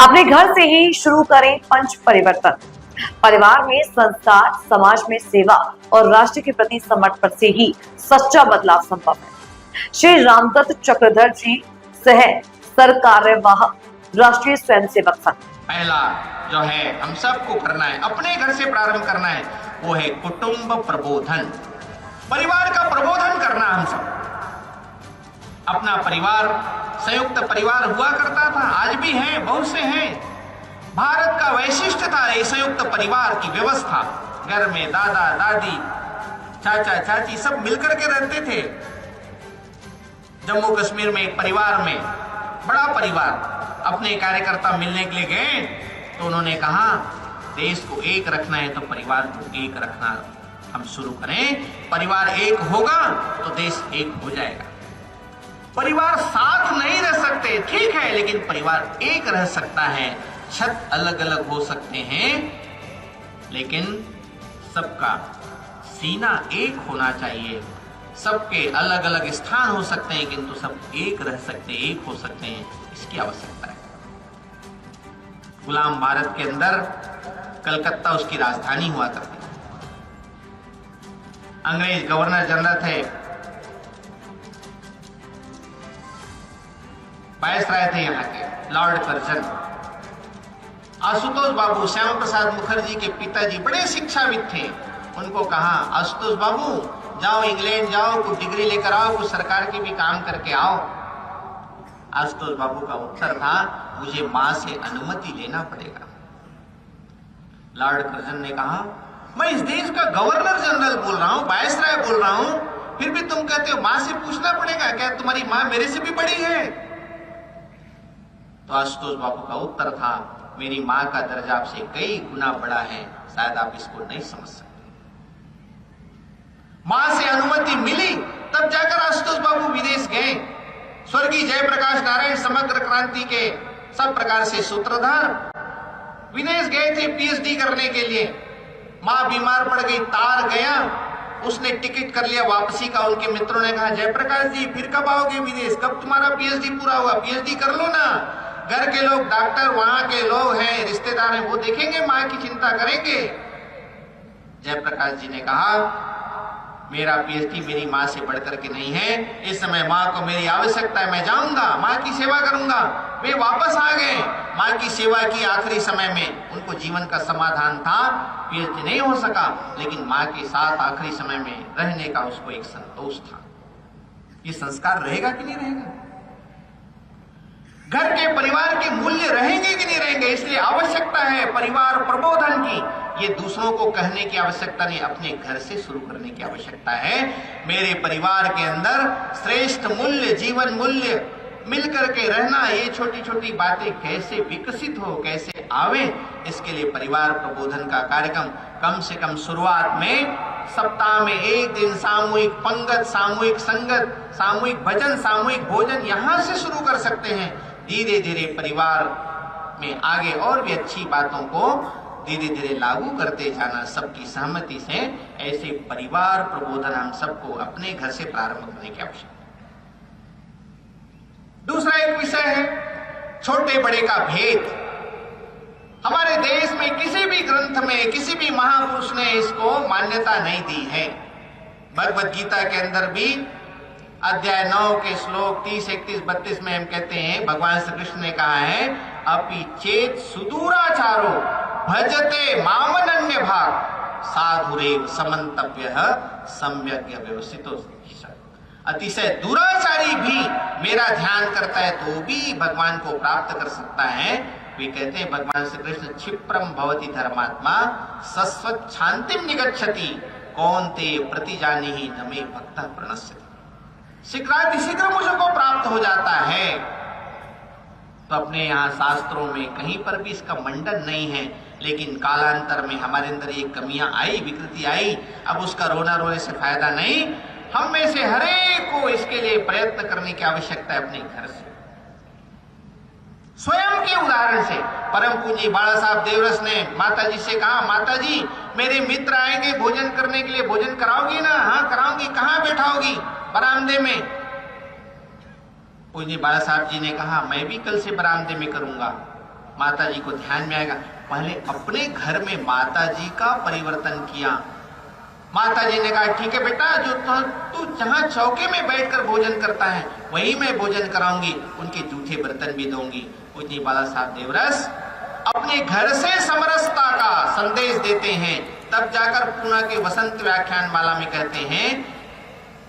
अपने घर से ही शुरू करें पंच परिवर्तन। परिवार में संस्कार, समाज में सेवा और राष्ट्र के प्रति समर्पण से ही सच्चा बदलाव संभव है। श्री रामदत्त चक्रधर जी सह सरकार्यवाह राष्ट्रीय स्वयंसेवक संघ। पहला जो है हम सबको करना है, अपने घर से प्रारंभ करना है, वो है कुटुंब प्रबोधन। परिवार का प्रबोधन करना। हम सब अपना परिवार संयुक्त परिवार हुआ करता था, आज भी है, बहुत से हैं। भारत का वैशिष्ट्य था ये संयुक्त परिवार की व्यवस्था। घर में दादा दादी चाचा चाची सब मिलकर के रहते थे। जम्मू कश्मीर में एक परिवार में बड़ा परिवार अपने कार्यकर्ता मिलने के लिए गए तो उन्होंने कहा देश को एक रखना है तो परिवार को एक रखना हम शुरू करें। परिवार एक होगा तो देश एक हो जाएगा। परिवार साथ नहीं रह सकते, ठीक है, लेकिन परिवार एक रह सकता है। छत अलग अलग हो सकते हैं लेकिन सबका सीना एक होना चाहिए। सबके अलग अलग स्थान हो सकते हैं किंतु सब एक रह सकते, एक हो सकते हैं, इसकी आवश्यकता है। गुलाम भारत के अंदर कलकत्ता उसकी राजधानी हुआ करती। अंग्रेज गवर्नर जनरल थे, वायसराय थे यहाँ के लॉर्ड कर्जन। आशुतोष बाबू श्यामा प्रसाद मुखर्जी के पिताजी बड़े शिक्षाविद थे। उनको कहा आशुतोष बाबू जाओ इंग्लैंड जाओ, कुछ डिग्री लेकर आओ, कुछ सरकार के भी काम करके आओ। आशुतोष बाबू का उत्तर था मुझे मां से अनुमति लेना पड़ेगा। लॉर्ड कर्जन ने कहा मैं इस देश का गवर्नर जनरल बोल रहा हूं, वायसराय बोल रहा हूं, फिर भी तुम कहते हो मां से पूछना पड़ेगा, क्या तुम्हारी मां मेरे से भी बड़ी है? तो आशुतोष बाबू का उत्तर था मेरी मां का दर्जा आपसे कई गुना बड़ा है, शायद आप इसको नहीं समझ सकते। मां से अनुमति मिली तब जाकर आशुतोष बाबू विदेश गए। स्वर्गीय जयप्रकाश नारायण समग्र क्रांति के सब प्रकार से सूत्रधार विदेश गए थे पीएचडी करने के लिए। मां बीमार पड़ गई, तार गया, उसने टिकट कर लिया वापसी का। उनके मित्रों ने कहा जयप्रकाश जी फिर कब आओगे विदेश, कब तुम्हारा पीएचडी पूरा हुआ, पीएचडी कर लो ना। घर के लोग डॉक्टर, वहां के लोग हैं, रिश्तेदार हैं, वो देखेंगे, मां की चिंता करेंगे। जयप्रकाश जी ने कहा मेरा पीएचडी मेरी मां से बढ़कर के नहीं है, इस समय मां को मेरी आवश्यकता है, मैं जाऊंगा, मां की सेवा करूंगा। वे वापस आ गए, मां की सेवा की। आखिरी समय में उनको जीवन का समाधान था, पीएचडी नहीं हो सका, लेकिन मां के साथ आखिरी समय में रहने का उसको एक संतोष था। ये संस्कार रहेगा कि नहीं रहेगा? घर के परिवार के मूल्य रहेंगे कि नहीं रहेंगे? इसलिए आवश्यकता है परिवार प्रबोधन की। ये दूसरों को कहने की आवश्यकता नहीं, अपने घर से शुरू करने की आवश्यकता है। मेरे परिवार के अंदर श्रेष्ठ मूल्य, जीवन मूल्य मिलकर के रहना, ये छोटी छोटी बातें कैसे विकसित हो, कैसे आवे, इसके लिए परिवार प्रबोधन का कार्यक्रम कम से कम शुरुआत में सप्ताह में एक दिन सामूहिक पंगत, सामूहिक संगत, सामूहिक भजन, सामूहिक भोजन यहां से शुरू कर सकते हैं। धीरे धीरे परिवार में आगे और भी अच्छी बातों को धीरे धीरे लागू करते जाना सबकी सहमति से। ऐसे परिवार प्रबोधन हम सबको अपने घर से प्रारंभ करने की आवश्यकता है। दूसरा एक विषय है छोटे बड़े का भेद। हमारे देश में किसी भी ग्रंथ में, किसी भी महापुरुष ने इसको मान्यता नहीं दी है। भगवत गीता के अंदर भी अध्याय 9 के श्लोक 30, 31, 32 में हम कहते हैं, भगवान श्री कृष्ण ने कहा है अपि चेत सुदूराचारो भजते मामनन्य भाग साधुरेव समन्तव्यः सम्यग् व्यवसितो। अतिशय दुराचारी भी मेरा ध्यान करता है तो भी भगवान को प्राप्त कर सकता है। वे कहते हैं भगवान श्री कृष्ण क्षिप्रम भवति धर्मात्मा सस्वत् शांतिम निगच्छति कौन्ते प्रतिजानीहि न मे भक्तः प्रणश्यति। शीघ्र मुझको प्राप्त हो जाता है। तो अपने यहाँ शास्त्रों में कहीं पर भी इसका मंडन नहीं है, लेकिन कालांतर में हमारे अंदर ये कमियां आई, विकृति आई। अब उसका रोना रोने से फायदा नहीं। हम में से हर एक को इसके लिए प्रयत्न करने की आवश्यकता है अपने घर से, स्वयं के उदाहरण से। परम पूज्य बाला साहब देवरस ने माता जी से कहा माता जी मेरे मित्र आएंगे भोजन करने के लिए, भोजन कराओगी ना? हाँ कराऊंगी। कहाँ बैठाओगी? बरामदे में। पूज्य बाला साहब जी ने कहा मैं भी कल से बरामदे में करूंगा। माता जी को ध्यान में आएगा। पहले अपने घर में माता जी का परिवर्तन किया। माता जी ने कहा ठीक है बेटा, जो तू जहां चौके में बैठकर भोजन करता है वहीं मैं भोजन कराऊंगी, उनके जूठे बर्तन भी दूंगी। पूज्य बाला साहब देवरस अपने घर से समरसता का संदेश देते हैं। तब जाकर पूना के वसंत व्याख्यान माला में कहते हैं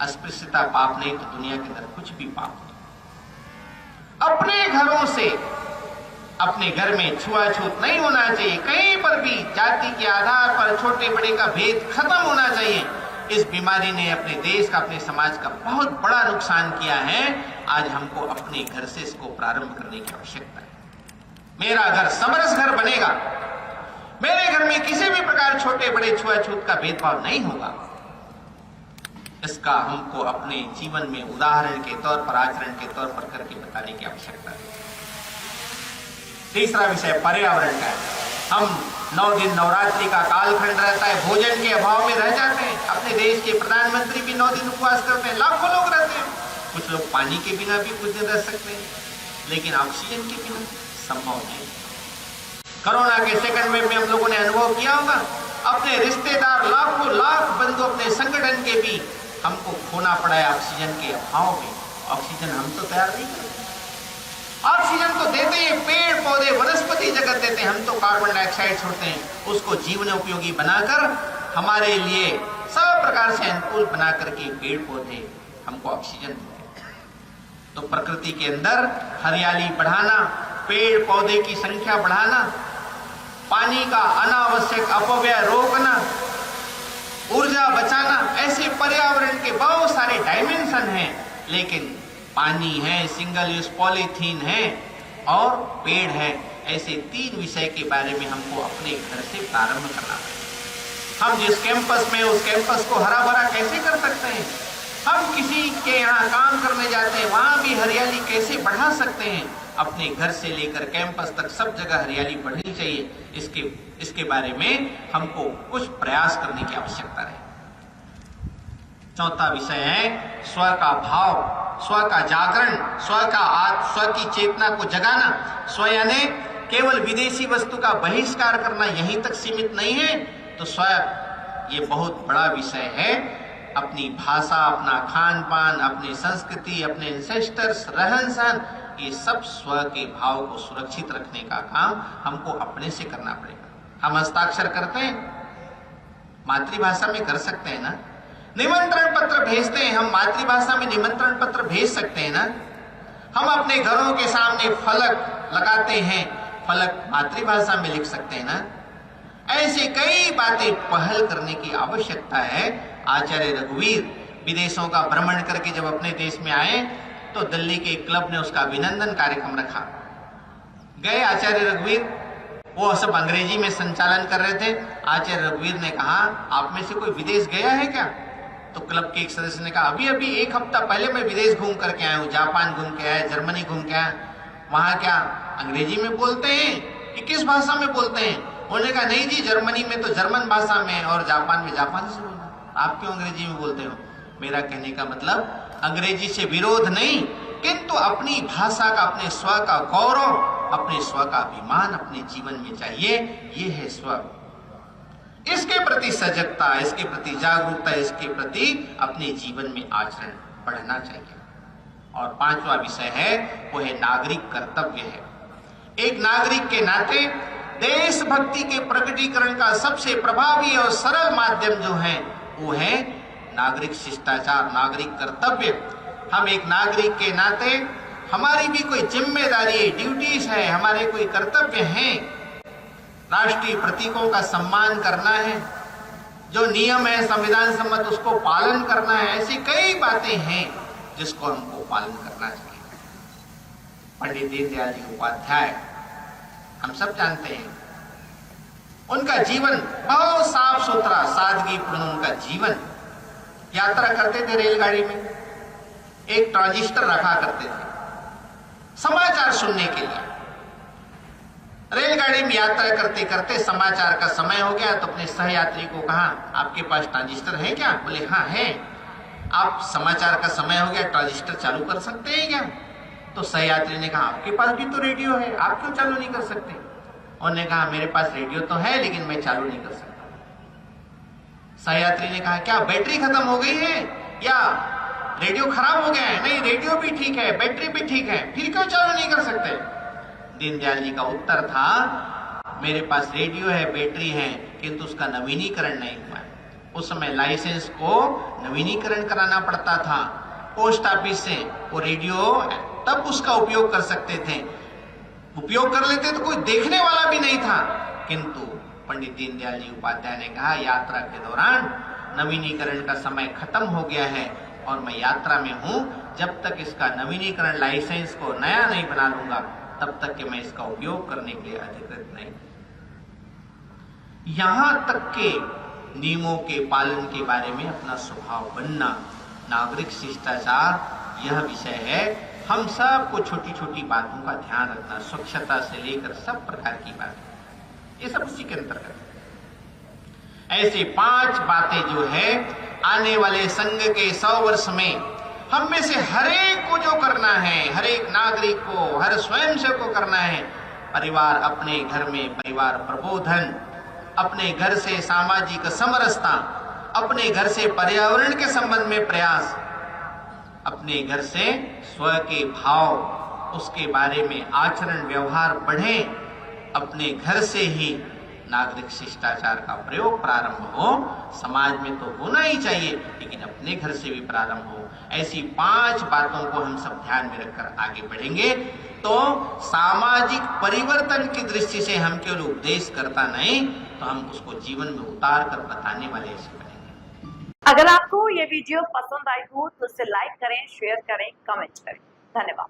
अस्पृश्यता पाप नहीं तो दुनिया के अंदर कुछ भी पाप नहीं। अपने घरों से, अपने घर में छुआछूत नहीं होना चाहिए। कहीं पर भी जाति के आधार पर छोटे बड़े का भेद खत्म होना चाहिए। इस बीमारी ने अपने देश का, अपने समाज का बहुत बड़ा नुकसान किया है। आज हमको अपने घर से इसको प्रारंभ करने की आवश्यकता है। मेरा घर समरस घर बनेगा, मेरे घर में किसी भी प्रकार छोटे बड़े छुआछूत का भेदभाव नहीं होगा। इसका हमको अपने जीवन में उदाहरण के तौर पर, आचरण के तौर पर करके बताने की आवश्यकता है। तीसरा विषय पर्यावरण का है। हम 9 दिन नवरात्रि का कालखंड रहता है, भोजन के अभाव में रह जाते हैं। अपने देश के प्रधानमंत्री भी 9 दिन उपवास करते हैं, लाखों लोग रहते हैं। कुछ लोग पानी के बिना भी कुछ दिन रह सकते हैं, लेकिन ऑक्सीजन के बिना संभव नहीं। कोरोना के सेकंड वेव में हम लोगों ने अनुभव किया होगा, अपने रिश्तेदार लाखों लाख बंधु, अपने संगठन के भी हमको खोना पड़ा है ऑक्सीजन के अभाव में। ऑक्सीजन हम तो तैयार नहीं करते। ऑक्सीजन तो देते हैं पेड़ पौधे वनस्पति जगत देते हैं, हम तो कार्बन डाइऑक्साइड छोड़ते हैं। उसको जीवन उपयोगी बनाकर हमारे लिए सब प्रकार से अनुकूल बना करके पेड़ पौधे हमको ऑक्सीजन देते हैं। तो प्रकृति के अंदर हरियाली बढ़ाना, पेड़ पौधे की संख्या बढ़ाना, पानी का अनावश्यक अपव्यय रोकना, ऊर्जा बचाना, ऐसे पर्यावरण के बहुत सारे डायमेंशन हैं। लेकिन पानी है, सिंगल यूज पॉलीथीन है और पेड़ है, ऐसे 3 विषय के बारे में हमको अपने घर से प्रारंभ करना है। हम जिस कैंपस में, उस कैंपस को हरा भरा कैसे कर सकते हैं? हम किसी के यहाँ काम करने जाते हैं, वहां भी हरियाली कैसे बढ़ा सकते हैं? अपने घर से लेकर कैंपस तक सब जगह हरियाली बढ़नी चाहिए। इसके बारे में हमको कुछ प्रयास करने की आवश्यकता है। चौथा विषय है स्व का भाव, स्व का जागरण, स्व की चेतना को जगाना। स्व यानी केवल विदेशी वस्तु का बहिष्कार करना यहीं तक सीमित नहीं है, तो स्व ये बहुत बड़ा विषय है। अपनी भाषा, अपना खान पान, अपनी संस्कृति, अपने एंसेस्टर्स, रहन सहन, ये सब स्व के भाव को सुरक्षित रखने का काम हमको अपने से करना पड़ेगा। हम हस्ताक्षर करते हैं, मातृभाषा में कर सकते हैं ना। निमंत्रण पत्र भेजते हैं, हम मातृभाषा में निमंत्रण पत्र भेज सकते हैं ना। हम अपने घरों के सामने फलक लगाते हैं, फलक मातृभाषा में लिख सकते हैं ना। ऐसी कई बातें पहल करने की आवश्यकता है। आचार्य रघुवीर विदेशों का भ्रमण करके जब अपने देश में आए तो दिल्ली के क्लब ने उसका अभिनंदन कार्यक्रम रखा। गए आचार्य रघुवीर, वो सब अंग्रेजी में संचालन कर रहे थे। आचार्य रघुवीर ने कहा आप में से कोई विदेश गया है क्या? तो क्लब के एक सदस्य ने कहा अभी 1 हफ्ता पहले मैं विदेश घूम करके आया हूँ, जापान घूम के आया, जर्मनी घूम के आया। वहां क्या अंग्रेजी में बोलते हैं कि किस भाषा में बोलते हैं? उन्होंने कहा नहीं जी, जर्मनी में तो जर्मन भाषा में और जापान में जापानी से बोलना। आप क्यों अंग्रेजी में बोलते हो? मेरा कहने का मतलब अंग्रेजी से विरोध नहीं, किंतु अपनी भाषा का, अपने स्व का गौरव, अपने स्व का अभिमान अपने जीवन में चाहिए। ये है स्व। इसके प्रति सजगता, इसके प्रति जागरूकता, इसके प्रति अपने जीवन में आचरण बढ़ना चाहिए। और 5वां विषय है वो है नागरिक कर्तव्य है। एक नागरिक के नाते देशभक्ति के प्रकटीकरण का सबसे प्रभावी और सरल माध्यम जो है वो है नागरिक शिष्टाचार, नागरिक कर्तव्य। हम एक नागरिक के नाते हमारी भी कोई जिम्मेदारी है, ड्यूटीज है, हमारे कोई कर्तव्य हैं। राष्ट्रीय प्रतीकों का सम्मान करना है, जो नियम है संविधान सम्मत उसको पालन करना है। ऐसी कई बातें हैं जिसको हमको पालन करना चाहिए। पंडित दीनदयाल जी उपाध्याय हम सब जानते हैं, उनका जीवन बहुत साफ सुथरा, सादगीपूर्ण उनका जीवन। यात्रा करते थे रेलगाड़ी में, एक ट्रांजिस्टर रखा करते थे समाचार सुनने के लिए। रेलगाड़ी में यात्रा करते करते समाचार का समय हो गया तो अपने सहयात्री को कहा आपके पास ट्रांजिस्टर है क्या? बोले हाँ है। आप समाचार का समय हो गया, ट्रांजिस्टर चालू कर सकते हैं क्या? तो सहयात्री ने कहा आपके पास भी तो रेडियो है, आप क्यों चालू नहीं कर सकते? उन्होंने कहा मेरे पास रेडियो तो है लेकिन मैं चालू नहीं कर सकता। सहयात्री ने कहा क्या बैटरी खत्म हो गई है या रेडियो खराब हो गया है? नहीं, रेडियो भी ठीक है, बैटरी भी ठीक है, फिर क्यों चालू नहीं कर सकते? दीनदयाल जी का उत्तर था मेरे पास रेडियो है, बैटरी है, किंतु उसका नवीनीकरण नहीं हुआ है। उस समय लाइसेंस को नवीनीकरण कराना पड़ता था पोस्ट ऑफिस से। वो रेडियो तब उसका उपयोग कर सकते थे, उपयोग कर लेते तो कोई देखने वाला भी नहीं था। किंतु पंडित दीनदयाल जी उपाध्याय ने कहा यात्रा के दौरान नवीनीकरण का समय खत्म हो गया है और मैं यात्रा में हूं, जब तक इसका नवीनीकरण लाइसेंस को नया नहीं बना लूंगा तब तक कि मैं इसका उपयोग करने के लिए अधिकृत नहीं। यहां तक के नियमों के पालन के बारे में अपना स्वभाव बनना, नागरिक शिष्टाचार यह विषय है। हम सबको छोटी छोटी बातों का ध्यान रखना, स्वच्छता से लेकर सब प्रकार की बातें, ये सब उसी के अंतर्गत है। ऐसे 5 बातें जो है आने वाले संघ के 100 वर्ष में हम में से हर एक को जो करना है, हर एक नागरिक को, हर स्वयंसेवक को करना है। परिवार, अपने घर में परिवार प्रबोधन, अपने घर से सामाजिक समरसता, अपने घर से पर्यावरण के संबंध में प्रयास, अपने घर से स्व के भाव, उसके बारे में आचरण व्यवहार बढ़े। अपने घर से ही नागरिक शिष्टाचार का प्रयोग प्रारंभ हो। समाज में तो होना ही चाहिए लेकिन अपने घर से भी प्रारंभ हो। ऐसी 5 बातों को हम सब ध्यान में रखकर आगे बढ़ेंगे तो सामाजिक परिवर्तन की दृष्टि से हम केवल उपदेश करता नहीं तो हम उसको जीवन में उतार कर बताने वाले ऐसे बनेंगे। अगर आपको ये वीडियो पसंद आई हो तो इसे लाइक करें, शेयर करें, कमेंट करें। धन्यवाद।